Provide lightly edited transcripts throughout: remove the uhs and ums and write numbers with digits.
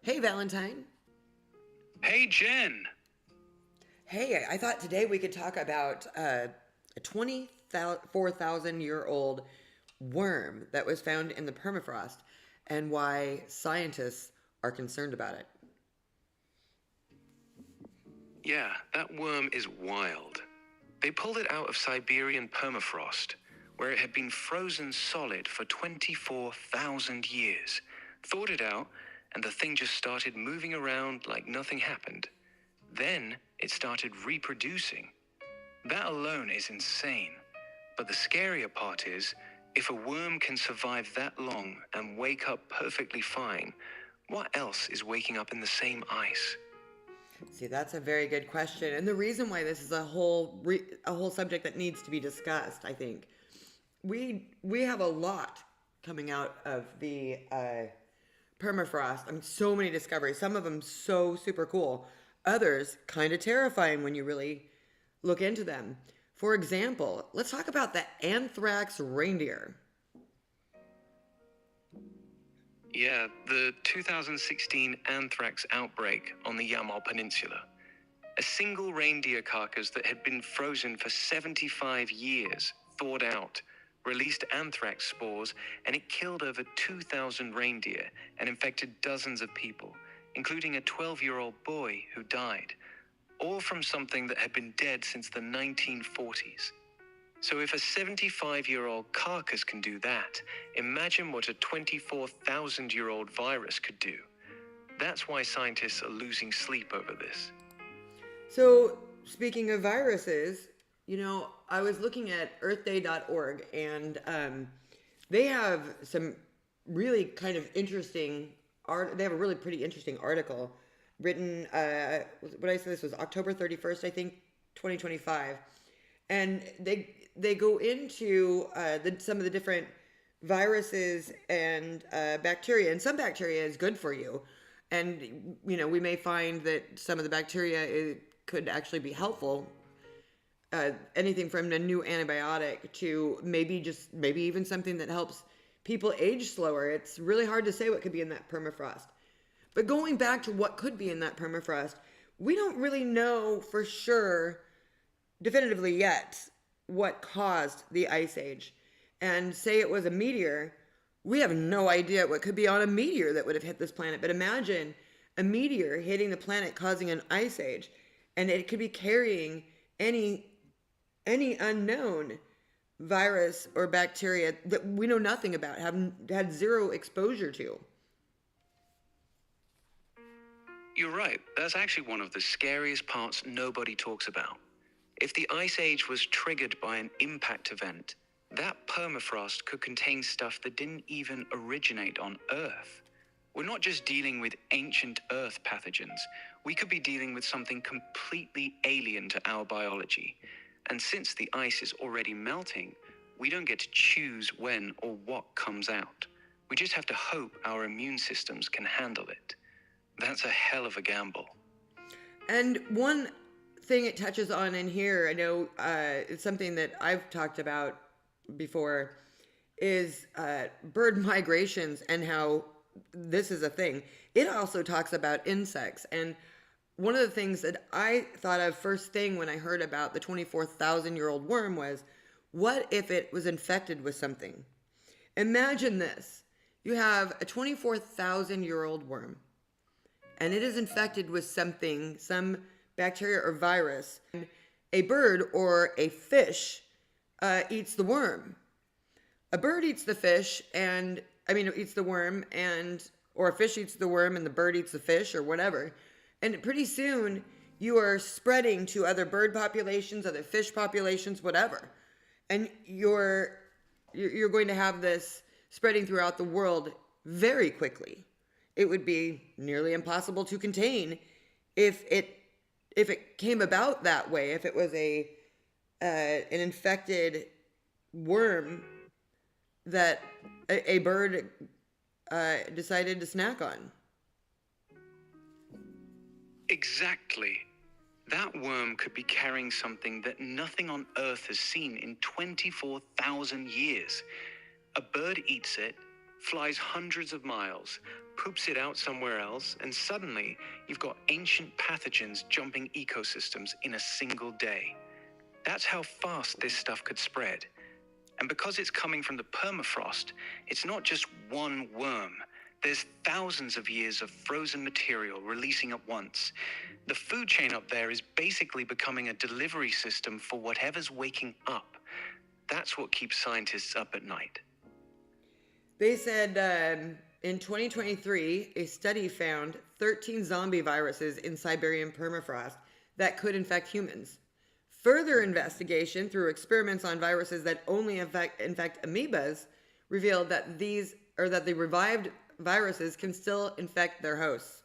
Hey, Valentine. Hey, Jen. Hey, I thought today we could talk about a 24,000-year-old worm that was found in the permafrost and why scientists are concerned about it. Yeah, that worm is wild. They pulled it out of Siberian permafrost, where it had been frozen solid for 24,000 years. Thawed it out, and the thing just started moving around like nothing happened. Then it started reproducing. That alone is insane. But the scarier part is, if a worm can survive that long and wake up perfectly fine, what else is waking up in the same ice? See, that's a very good question, and the reason why this is a whole subject that needs to be discussed, I think. We have a lot coming out of the permafrost. I mean, so many discoveries. Some of them so super cool. Others kind of terrifying when you really look into them. For example, let's talk about the anthrax reindeer. Yeah, the 2016 anthrax outbreak on the Yamal Peninsula. A single reindeer carcass that had been frozen for 75 years, thawed out, released anthrax spores, and it killed over 2,000 reindeer and infected dozens of people, including a 12-year-old boy who died, all from something that had been dead since the 1940s. So if a 75-year-old carcass can do that, imagine what a 24,000-year-old virus could do. That's why scientists are losing sleep over this. So, speaking of viruses, I was looking at earthday.org and they have some really kind of interesting art. They have a really pretty interesting article written, what I said this was October 31st, I think, 2025. And they go into some of the different viruses and bacteria, and some bacteria is good for you, and we may find that some of the bacteria could actually be helpful. Anything from a new antibiotic to maybe even something that helps people age slower. It's really hard to say what could be in that permafrost. But going back to what could be in that permafrost, we don't really know for sure definitively yet what caused the ice age. And say it was a meteor, we have no idea what could be on a meteor that would have hit this planet. But imagine a meteor hitting the planet causing an ice age, and it could be carrying any unknown virus or bacteria that we know nothing about, have had zero exposure to. You're right, that's actually one of the scariest parts nobody talks about. If the Ice Age was triggered by an impact event, that permafrost could contain stuff that didn't even originate on Earth. We're not just dealing with ancient Earth pathogens, we could be dealing with something completely alien to our biology. And since the ice is already melting, we don't get to choose when or what comes out. We just have to hope our immune systems can handle it. That's a hell of a gamble. And one thing it touches on in here, I know it's something that I've talked about before, is bird migrations and how this is a thing. It also talks about insects. And one of the things that I thought of first thing when I heard about the 24,000-year-old worm was, what if it was infected with something? Imagine this. You have a 24,000-year-old worm, and it is infected with something, some bacteria or virus. A bird or a fish eats the worm. A bird eats the fish, eats the worm, or a fish eats the worm and the bird eats the fish, or whatever. And pretty soon, you are spreading to other bird populations, other fish populations, whatever. And you're going to have this spreading throughout the world very quickly. It would be nearly impossible to contain if it came about that way. If it was an infected worm that a bird decided to snack on. Exactly. That worm could be carrying something that nothing on Earth has seen in 24,000 years. A bird eats it, flies hundreds of miles, poops it out somewhere else, and suddenly you've got ancient pathogens jumping ecosystems in a single day. That's how fast this stuff could spread. And because it's coming from the permafrost, it's not just one worm. There's thousands of years of frozen material releasing at once. The food chain up there is basically becoming a delivery system for whatever's waking up. That's what keeps scientists up at night. They said in 2023, a study found 13 zombie viruses in Siberian permafrost that could infect humans. Further investigation through experiments on viruses that only infect amoebas revealed that the revived viruses can still infect their hosts.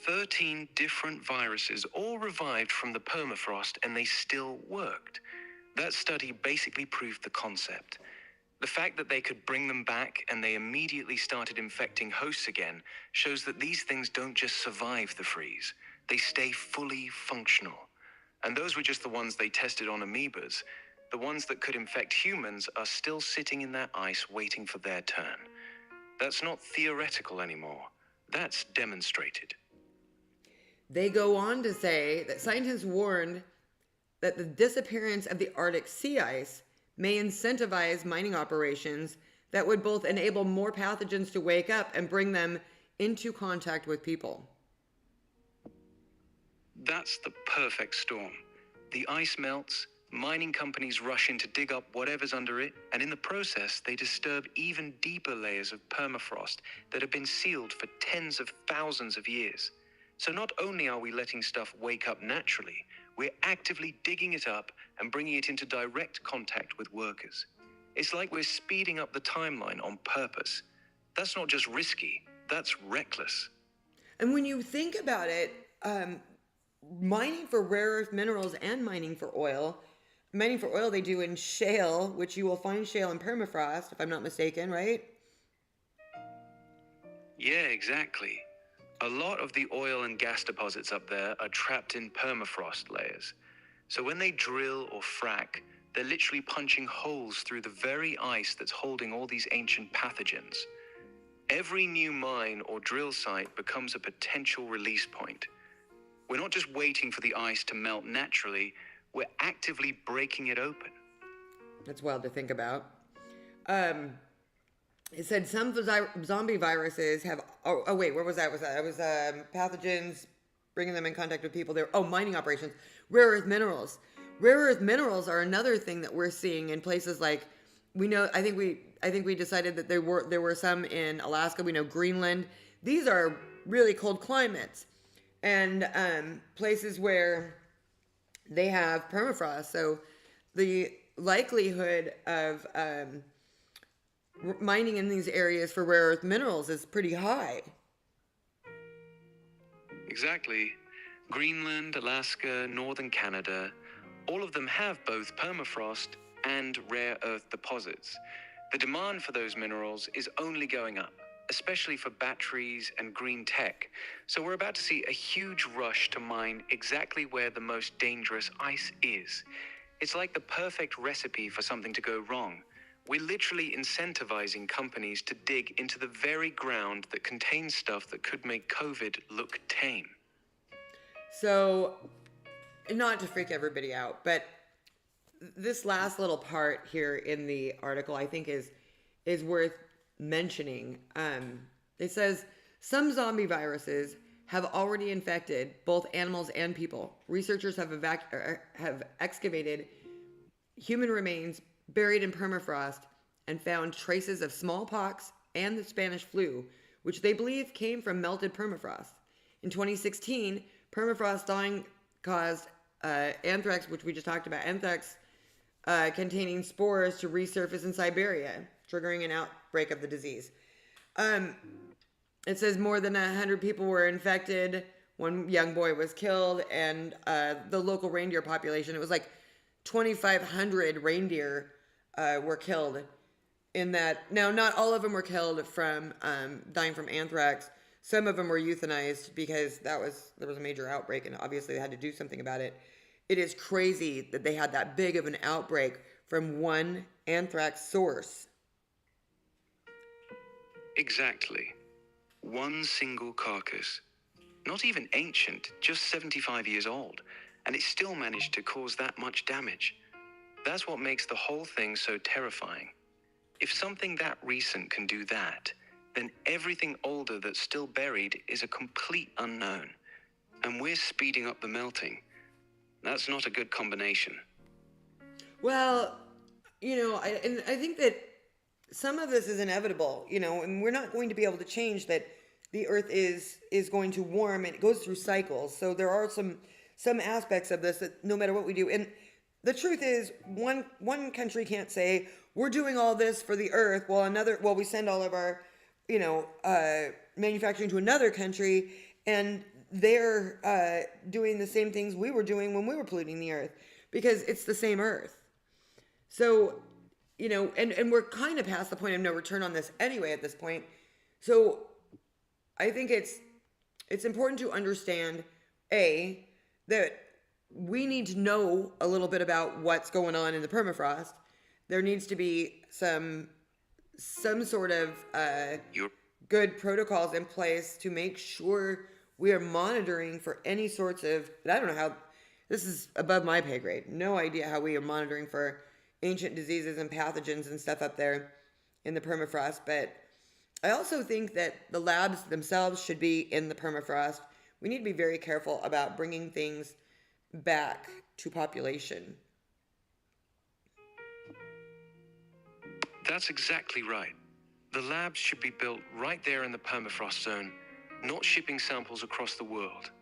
13 different viruses, all revived from the permafrost, and they still worked. That study basically proved the concept. The fact that they could bring them back and they immediately started infecting hosts again shows that these things don't just survive the freeze. They stay fully functional. And those were just the ones they tested on amoebas. The ones that could infect humans are still sitting in that ice waiting for their turn. That's not theoretical anymore. That's demonstrated. They go on to say that scientists warned that the disappearance of the Arctic sea ice may incentivize mining operations that would both enable more pathogens to wake up and bring them into contact with people. That's the perfect storm. The ice melts, mining companies rush in to dig up whatever's under it, and in the process, they disturb even deeper layers of permafrost that have been sealed for tens of thousands of years. So not only are we letting stuff wake up naturally, we're actively digging it up and bringing it into direct contact with workers. It's like we're speeding up the timeline on purpose. That's not just risky, that's reckless. And when you think about it, mining for rare earth minerals and mining for oil they do in shale, which you will find shale in permafrost, if I'm not mistaken, right? Yeah, exactly. A lot of the oil and gas deposits up there are trapped in permafrost layers. So when they drill or frack, they're literally punching holes through the very ice that's holding all these ancient pathogens. Every new mine or drill site becomes a potential release point. We're not just waiting for the ice to melt naturally, we're actively breaking it open. That's wild to think about. It said some zombie viruses have... Oh, wait, where was that? That was pathogens, bringing them in contact with people. Mining operations. Rare earth minerals. Rare earth minerals are another thing that we're seeing in places like... I think we decided that there were some in Alaska. We know Greenland. These are really cold climates. And places where they have permafrost. So the likelihood of... mining in these areas for rare earth minerals is pretty high. Exactly. Greenland, Alaska, northern Canada, all of them have both permafrost and rare earth deposits. The demand for those minerals is only going up, especially for batteries and green tech. So we're about to see a huge rush to mine exactly where the most dangerous ice is. It's like the perfect recipe for something to go wrong. We're literally incentivizing companies to dig into the very ground that contains stuff that could make COVID look tame. So, not to freak everybody out, but this last little part here in the article I think is worth mentioning. It says some zombie viruses have already infected both animals and people. Researchers have excavated human remains buried in permafrost and found traces of smallpox and the Spanish flu, which they believe came from melted permafrost. In 2016, permafrost thawing caused anthrax, which we just talked about, anthrax containing spores to resurface in Siberia, triggering an outbreak of the disease. It says more than 100 people were infected. One young boy was killed, and the local reindeer population, it was like 2,500 reindeer were killed in that. Now, not all of them were killed from dying from anthrax. Some of them were euthanized because there was a major outbreak, and obviously they had to do something about it. It is crazy that they had that big of an outbreak from one anthrax source. Exactly. One single carcass. Not even ancient, just 75 years old. And it still managed to cause that much damage. That's what makes the whole thing so terrifying. If something that recent can do that, then everything older that's still buried is a complete unknown. And we're speeding up the melting. That's not a good combination. Well, I think that some of this is inevitable, and we're not going to be able to change that the earth is going to warm, and it goes through cycles. So there are some aspects of this that no matter what we do, and the truth is one country can't say we're doing all this for the earth while we send all of our manufacturing to another country, and they're doing the same things we were doing when we were polluting the earth, because it's the same earth. So, and we're kind of past the point of no return on this anyway at this point. So I think it's important to understand, A, that we need to know a little bit about what's going on in the permafrost. There needs to be some sort of good protocols in place to make sure we are monitoring for any sorts of, but I don't know how, this is above my pay grade. No idea how we are monitoring for ancient diseases and pathogens and stuff up there in the permafrost. But I also think that the labs themselves should be in the permafrost. We need to be very careful about bringing things back to population. That's exactly right. The labs should be built right there in the permafrost zone, not shipping samples across the world.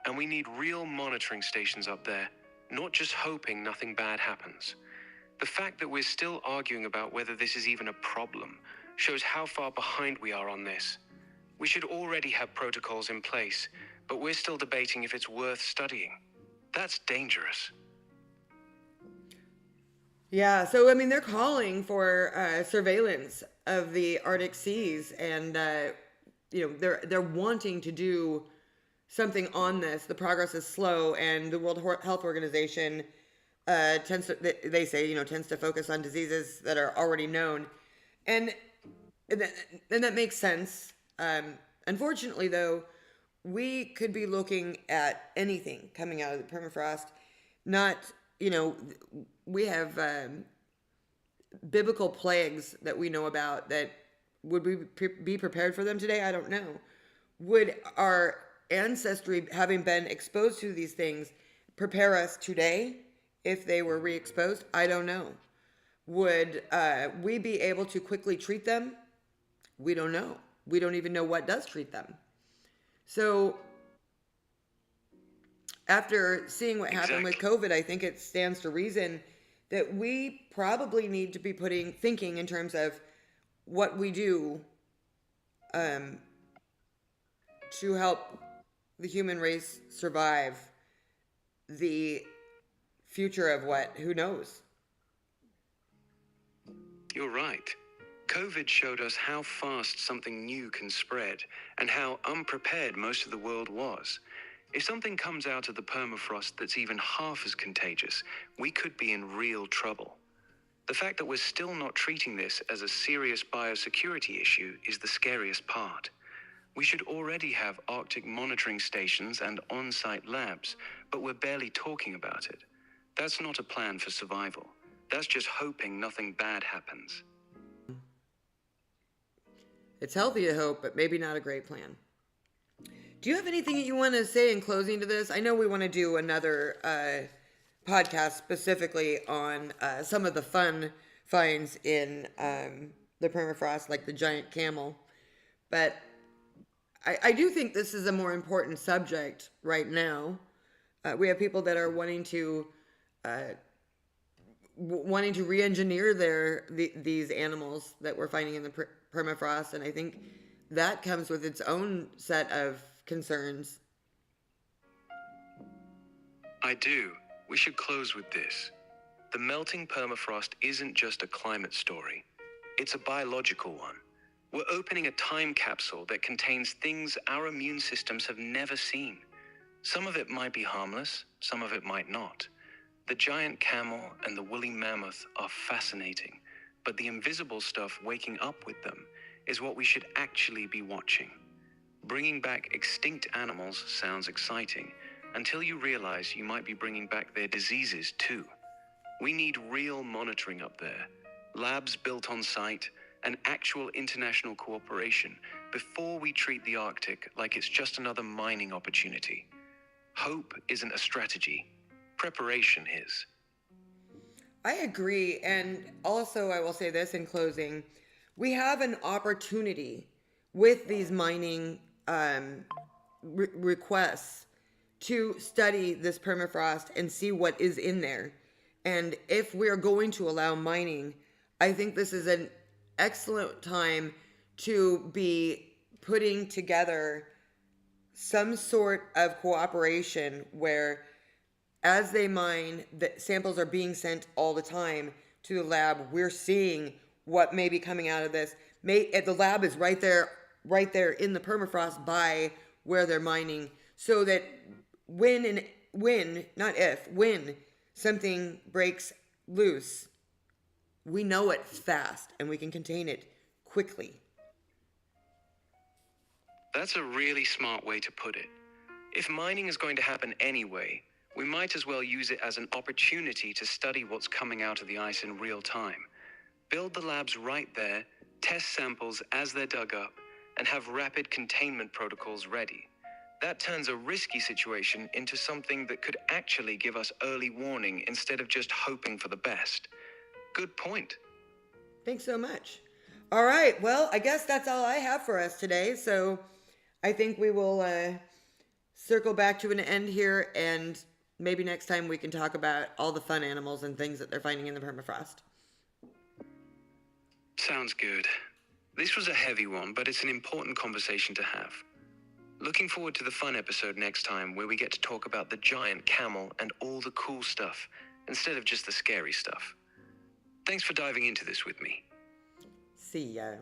And we need real monitoring stations up there, not just hoping nothing bad happens. The fact that we're still arguing about whether this is even a problem shows how far behind we are on this. We should already have protocols in place, but we're still debating if it's worth studying. That's dangerous. Yeah, so I mean, they're calling for surveillance of the Arctic seas, and they're wanting to do something on this. The progress is slow, and the World Health Organization tends to focus on diseases that are already known, and that makes sense. Unfortunately, though, we could be looking at anything coming out of the permafrost. Not, we have biblical plagues that we know about that would we be prepared for them today? I don't know. Would our ancestry, having been exposed to these things, prepare us today if they were re-exposed? I don't know. Would we be able to quickly treat them? We don't know. We don't even know what does treat them. So after seeing what happened with COVID, I think it stands to reason that we probably need to be thinking in terms of what we do to help the human race survive the future of who knows. You're right. COVID showed us how fast something new can spread and how unprepared most of the world was. If something comes out of the permafrost that's even half as contagious, we could be in real trouble. The fact that we're still not treating this as a serious biosecurity issue is the scariest part. We should already have Arctic monitoring stations and on-site labs, but we're barely talking about it. That's not a plan for survival. That's just hoping nothing bad happens. It's healthy to hope, but maybe not a great plan. Do you have anything that you want to say in closing to this? I know we want to do another podcast specifically on some of the fun finds in the permafrost, like the giant camel. But I do think this is a more important subject right now. We have people that are wanting to re-engineer these animals that we're finding in the permafrost, and I think that comes with its own set of concerns. I do. We should close with this. The melting permafrost isn't just a climate story. It's a biological one. We're opening a time capsule that contains things our immune systems have never seen. Some of it might be harmless, some of it might not. The giant camel and the woolly mammoth are fascinating, but the invisible stuff waking up with them is what we should actually be watching. Bringing back extinct animals sounds exciting, until you realize you might be bringing back their diseases too. We need real monitoring up there, labs built on site, and actual international cooperation before we treat the Arctic like it's just another mining opportunity. Hope isn't a strategy. Preparation is. I agree. And also, I will say this in closing, we have an opportunity with these mining requests to study this permafrost and see what is in there. And if we're going to allow mining, I think this is an excellent time to be putting together some sort of cooperation where, as they mine, the samples are being sent all the time to the lab. We're seeing what may be coming out of this. The lab is right there in the permafrost by where they're mining, so that when something breaks loose, we know it fast and we can contain it quickly. That's a really smart way to put it. If mining is going to happen anyway, we might as well use it as an opportunity to study what's coming out of the ice in real time. Build the labs right there, test samples as they're dug up, and have rapid containment protocols ready. That turns a risky situation into something that could actually give us early warning instead of just hoping for the best. Good point. Thanks so much. All right, well, I guess that's all I have for us today. So I think we will circle back to an end here, and maybe next time we can talk about all the fun animals and things that they're finding in the permafrost. Sounds good. This was a heavy one, but it's an important conversation to have. Looking forward to the fun episode next time, where we get to talk about the giant camel and all the cool stuff, instead of just the scary stuff. Thanks for diving into this with me. See ya.